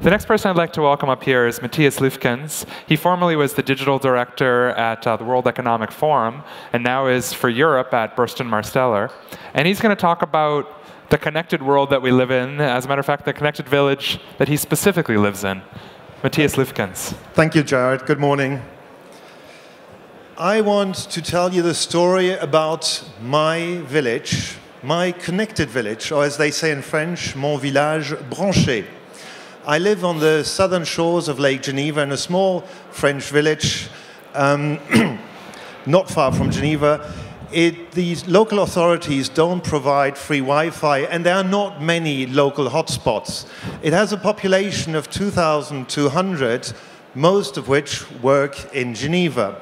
The next person I'd like to welcome up here is Matthias Lufkens. He formerly was the digital director at the World Economic Forum, and now is for Europe at Burson Marsteller. And he's going to talk about the connected world that we live in, as a matter of fact, the connected village that he specifically lives in. Matthias Lufkens. Thank you, Jared. Good morning. I want to tell you the story about my village, my connected village, or as they say in French, mon village branché. I live on the southern shores of Lake Geneva in a small French village, not far from Geneva. The local authorities don't provide free Wi-Fi, and there are not many local hotspots. It has a population of 2,200, most of which work in Geneva.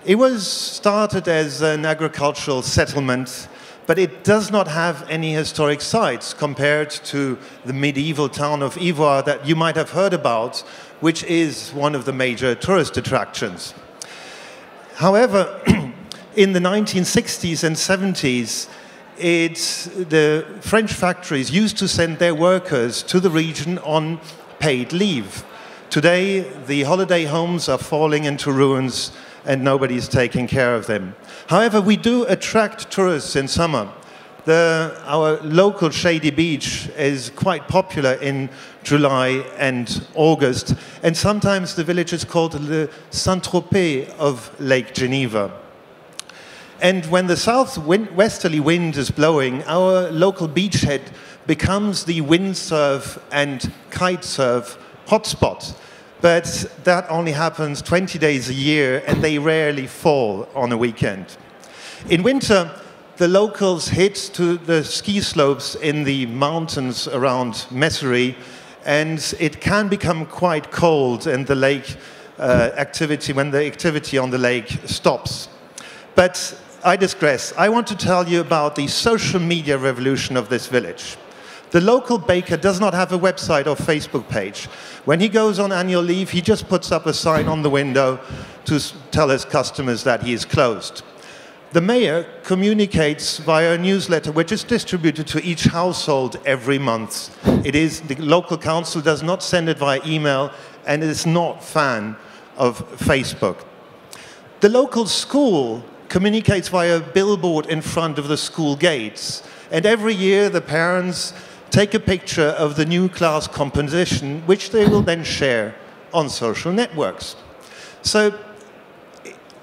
It was started as an agricultural settlement, but it does not have any historic sites compared to the medieval town of Ivoire that you might have heard about, which is one of the major tourist attractions. However, in the 1960s and 70s, the French factories used to send their workers to the region on paid leave. Today, the holiday homes are falling into ruins and nobody's taking care of them. However, we do attract tourists in summer. Our local shady beach is quite popular in July and August, and sometimes the village is called the Saint-Tropez of Lake Geneva. And when the southwesterly wind is blowing, our local beachhead becomes the windsurf and kitesurf hotspot. But that only happens 20 days a year, and they rarely fall on a weekend. In winter, the locals hit to the ski slopes in the mountains around Messery, and it can become quite cold, and the lake when the activity on the lake stops. But I digress. I want to tell you about the social media revolution of this village. The local baker does not have a website or Facebook page. When he goes on annual leave, he just puts up a sign on the window to tell his customers that he is closed. The mayor communicates via a newsletter which is distributed to each household every month. The local council does not send it via email and is not a fan of Facebook. The local school communicates via a billboard in front of the school gates. And every year the parents take a picture of the new class composition, which they will then share on social networks. So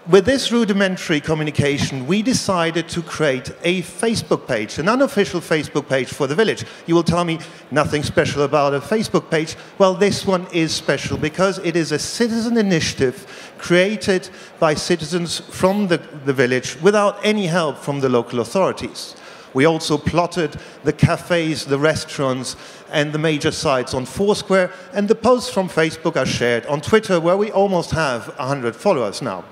with this rudimentary communication, we decided to create a Facebook page, an unofficial Facebook page for the village. You will tell me nothing special about a Facebook page. Well, this one is special because it is a citizen initiative created by citizens from the village without any help from the local authorities. We also plotted the cafes, the restaurants, and the major sites on Foursquare, and the posts from Facebook are shared on Twitter, where we almost have 100 followers now.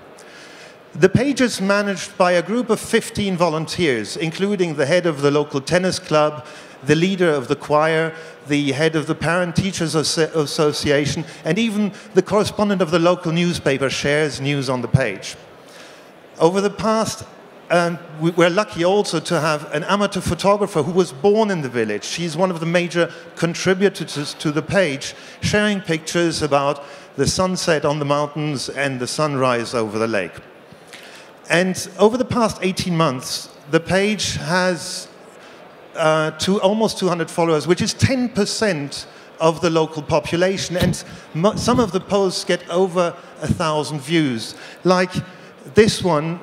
The page is managed by a group of 15 volunteers, including the head of the local tennis club, the leader of the choir, the head of the Parent-Teachers Association, and even the correspondent of the local newspaper shares news on the page. Over the past we're lucky also to have an amateur photographer who was born in the village. She's one of the major contributors to the page, sharing pictures about the sunset on the mountains and the sunrise over the lake. And over the past 18 months, the page has almost 200 followers, which is 10% of the local population. And some of the posts get over 1,000 views. Like this one.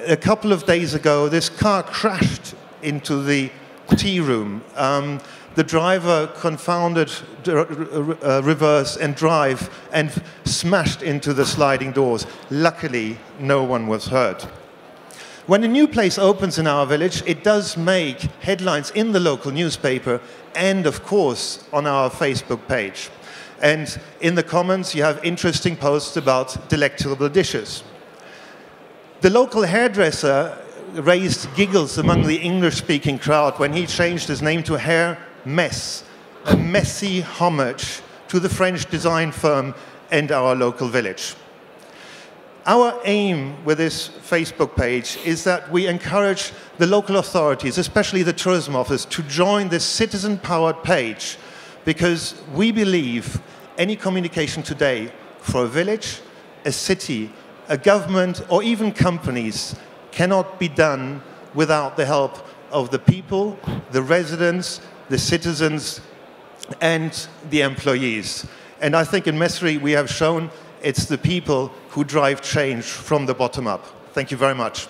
A couple of days ago, this car crashed into the tea room. The driver confounded reverse and drive and smashed into the sliding doors. Luckily, no one was hurt. When a new place opens in our village, it does make headlines in the local newspaper and, of course, on our Facebook page. And in the comments, you have interesting posts about delectable dishes. The local hairdresser raised giggles among the English-speaking crowd when he changed his name to Hair Mess, a messy homage to the French design firm and our local village. Our aim with this Facebook page is that we encourage the local authorities, especially the tourism office, to join this citizen-powered page, because we believe any communication today for a village, a city, a government, or even companies cannot be done without the help of the people, the residents, the citizens, and the employees. And I think in Mesri we have shown it's the people who drive change from the bottom up. Thank you very much.